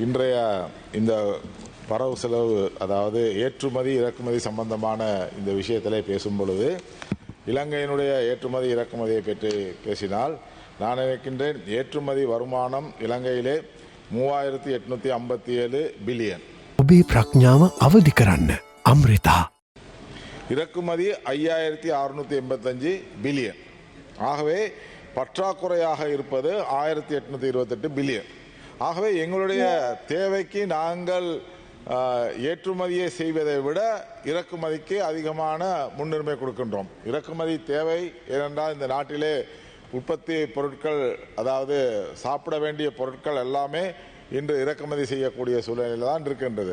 இன்றைய இந்த வரவு செலவு அதாவது ஏற்றுமதி இறக்குமதி சம்பந்தமான இந்த விஷயத்திலே பேசும் பொழுது இலங்கையினுடைய ஏற்றுமதி இறக்குமதியை பற்றி பேசினால் நான் நினைக்கின்றேன் ஏற்றுமதி வருமானம் இலங்கையிலே 3857 பில்லியன். ඔබේ ප්‍රඥාව අවදි කරන්න අම්රිතා. இறக்குமதி 5685 பில்லியன். ஆகவே பற்றாக்குறையாக இருப்பது 1828 பில்லியன். ஆகவே எங்களுடைய தேவைக்கு நாங்கள் ஏற்றுமதியை செய்வதை விட இறக்குமதிக்கு அதிகமான முன்னுரிமை கொடுக்கின்றோம். இறக்குமதி தேவை ஏனென்றால் இந்த நாட்டிலே உற்பத்தி பொருட்கள் அதாவது சாப்பிட வேண்டிய பொருட்கள் எல்லாமே இன்று இறக்குமதி செய்யக்கூடிய சூழ்நிலையில் தான் இருக்கின்றது.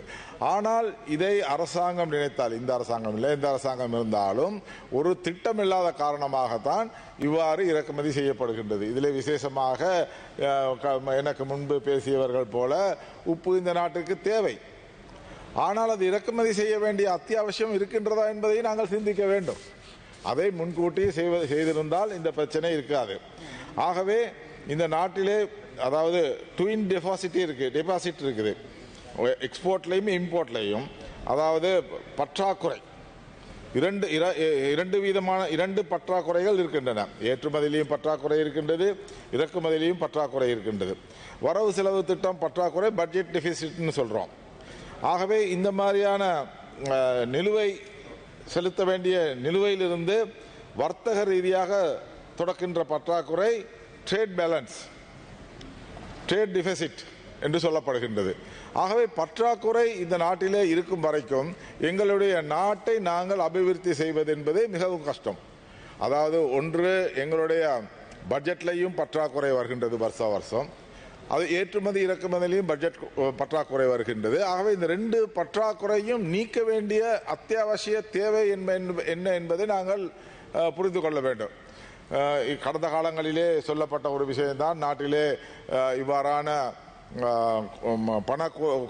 ஆனால் இதை அரசாங்கம் நினைத்தால், இந்த அரசாங்கம் இல்லை, இந்த அரசாங்கம் இருந்தாலும் ஒரு திட்டம் இல்லாத காரணமாகத்தான் இவ்வாறு இறக்குமதி செய்யப்படுகின்றது. இதில் விசேஷமாக எனக்கு முன்பு பேசியவர்கள் போல உப்பு இந்த நாட்டுக்கு தேவை. ஆனால் அது இறக்குமதி செய்ய வேண்டிய அத்தியாவசியம் இருக்கின்றதா என்பதை நாங்கள் சிந்திக்க வேண்டும். அதை முன்கூட்டி செய்திருந்தால் இந்த பிரச்சனை இருக்காது. ஆகவே இந்த நாட்டிலே அதாவது ட்வின் டெபாசிட் இருக்குது எக்ஸ்போர்ட்லையும் இம்போர்ட்லையும். அதாவது பற்றாக்குறை இரண்டு விதமான பற்றாக்குறைகள் இருக்கின்றன. ஏற்றுமதியிலையும் பற்றாக்குறை இருக்கின்றது, இறக்குமதியிலையும் பற்றாக்குறை இருக்கின்றது. வரவு செலவு திட்டம் பற்றாக்குறை, பட்ஜெட் டெபிசிட்னு சொல்கிறோம். ஆகவே இந்த மாதிரியான நிலுவை செலுத்த வேண்டிய நிலுவையிலிருந்து வர்த்தக ரீதியாக தொடக்கின்ற பற்றாக்குறை ட்ரேட் பேலன்ஸ், ட்ரேட் டிஃபிசிட் என்று சொல்லப்படுகின்றது. ஆகவே பற்றாக்குறை இந்த நாட்டிலே இருக்கும் வரைக்கும் எங்களுடைய நாட்டை நாங்கள் அபிவிருத்தி செய்வது என்பது மிகவும் கஷ்டம். அதாவது ஒன்று எங்களுடைய பட்ஜெட்லையும் பற்றாக்குறை வருகின்றது வருஷம். அது ஏற்றுமதி இறக்குமதியிலையும் பட்ஜெட் பற்றாக்குறை வருகின்றது. ஆகவே இந்த ரெண்டு பற்றாக்குறையும் நீக்க வேண்டிய அத்தியாவசிய தேவை என்ன என்பதை நாங்கள் புரிந்து கொள்ள வேண்டும். கடந்த காலங்களிலே சொல்லப்பட்ட ஒரு விஷயம்தான், நாட்டிலே இவ்வாறான பண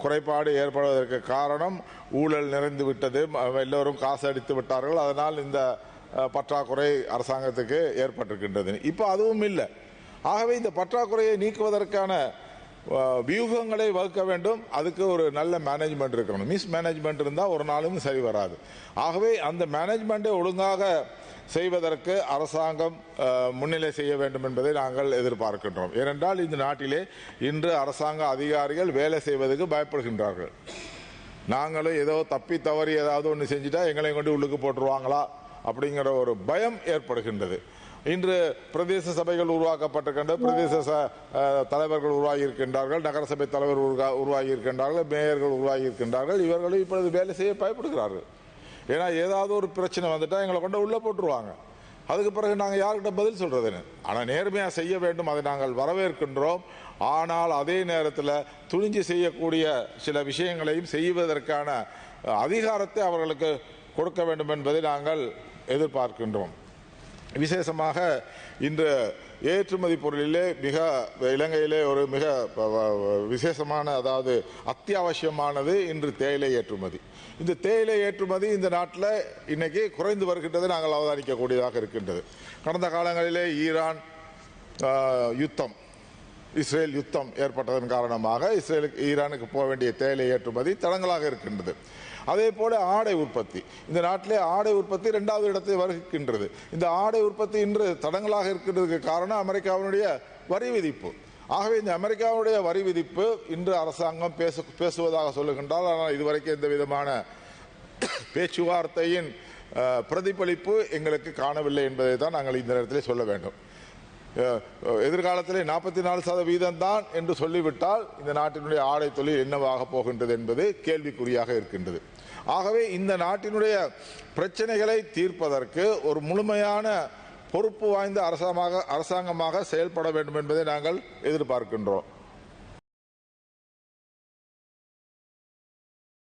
குறைபாடு ஏற்படுவதற்கு காரணம் ஊழல் நிறைந்து விட்டது, எல்லோரும் காசு அடித்து விட்டார்கள், அதனால் இந்த பற்றாக்குறை அரசாங்கத்துக்கு ஏற்பட்டிருக்கின்றது. இப்போ அதுவும் இல்லை. ஆகவே இந்த பற்றாக்குறையை நீக்குவதற்கான வியூகங்களை வகுக்க வேண்டும். அதுக்கு ஒரு நல்ல மேனேஜ்மெண்ட் இருக்கணும். மிஸ்மேனேஜ்மெண்ட் இருந்தால் ஒரு நாளும் சரி வராது. ஆகவே அந்த மேனேஜ்மெண்ட்டை ஒழுங்காக செய்வதற்கு அரசாங்கம் முன்னிலை செய்ய வேண்டும் என்பதை நாங்கள் எதிர்பார்க்கின்றோம். ஏனென்றால் இந்த நாட்டிலே இன்று அரசாங்க அதிகாரிகள் வேலை செய்வதற்கு பயப்படுகின்றார்கள். நாங்களும் ஏதோ தப்பி தவறி ஏதாவது ஒன்று செஞ்சுட்டா எங்களை கொண்டு உள்ளுக்கு போட்டுருவாங்களா அப்படிங்கிற ஒரு பயம் ஏற்படுகின்றது. இன்று பிரதேச சபைகள் உருவாக்கப்பட்டிருக்கின்றது, பிரதேச தலைவர்கள் உருவாகி இருக்கின்றார்கள், நகரசபை தலைவர் உருவாகி இருக்கின்றார்கள், மேயர்கள் உருவாகி இருக்கின்றார்கள். இவர்களும் இப்பொழுது வேலை செய்ய பயப்படுகிறார்கள். ஏன்னா ஏதாவது ஒரு பிரச்சனை வந்துட்டா எங்களை கொண்டு உள்ள போட்டுருவாங்க. அதுக்கு பிறகு நாங்கள் யார்கிட்ட பதில் சொல்றதுன்னு. ஆனால் நேர்மையாக செய்ய வேண்டும், அதை நாங்கள் வரவேற்கின்றோம். ஆனால் அதே நேரத்தில் துணிஞ்சு செய்யக்கூடிய சில விஷயங்களையும் செய்வதற்கான அதிகாரத்தை அவர்களுக்கு கொடுக்க வேண்டும் என்பதை நாங்கள் எதிர்பார்க்கின்றோம். விசேஷமாக இன்று ஏற்றுமதி பொருளிலே இலங்கையிலே ஒரு மிக விசேஷமான அதாவது அத்தியாவசியமானது இன்று தேயிலை ஏற்றுமதி. இந்த தேயிலை ஏற்றுமதி இந்த நாட்டில் இன்னைக்கு குறைந்து வருகின்றது நாங்கள் அவதானிக்கக்கூடியதாக இருக்கின்றது. கடந்த காலங்களிலே இஸ்ரேல் யுத்தம் ஏற்பட்டதன் காரணமாக ஈரானுக்கு போக வேண்டிய தேயிலை ஏற்றுமதி தடங்களாக இருக்கின்றது. அதே போல ஆடை உற்பத்தி, இந்த நாட்டிலே ஆடை உற்பத்தி 2வது இடத்தை வகிக்கின்றது. இந்த ஆடை உற்பத்தி இன்று தடங்களாக இருக்கின்றதுக்கு காரணம் அமெரிக்காவினுடைய வரி விதிப்பு. ஆகவே இந்த அமெரிக்காவுடைய வரி விதிப்பு இன்று அரசாங்கம் பேசுவதாக சொல்லுகின்றால், ஆனால் இதுவரைக்கும் எந்த விதமான பேச்சுவார்த்தையின் பிரதிபலிப்பு எங்களுக்கு காணவில்லை என்பதை தான் நாங்கள் இந்த நேரத்தில் சொல்ல வேண்டும். எதிர்காலத்திலே 44% தான் என்று சொல்லிவிட்டால் இந்த நாட்டினுடைய ஆடை தொழில் என்னவாக போகின்றது என்பது கேள்விக்குறியாக இருக்கின்றது. ஆகவே இந்த நாட்டினுடைய பிரச்சனைகளை தீர்ப்பதற்கு ஒரு முழுமையான பொறுப்பு வாய்ந்த அரசாங்கமாக செயல்பட வேண்டும் என்பதை நாங்கள் எதிர்பார்க்கின்றோம்.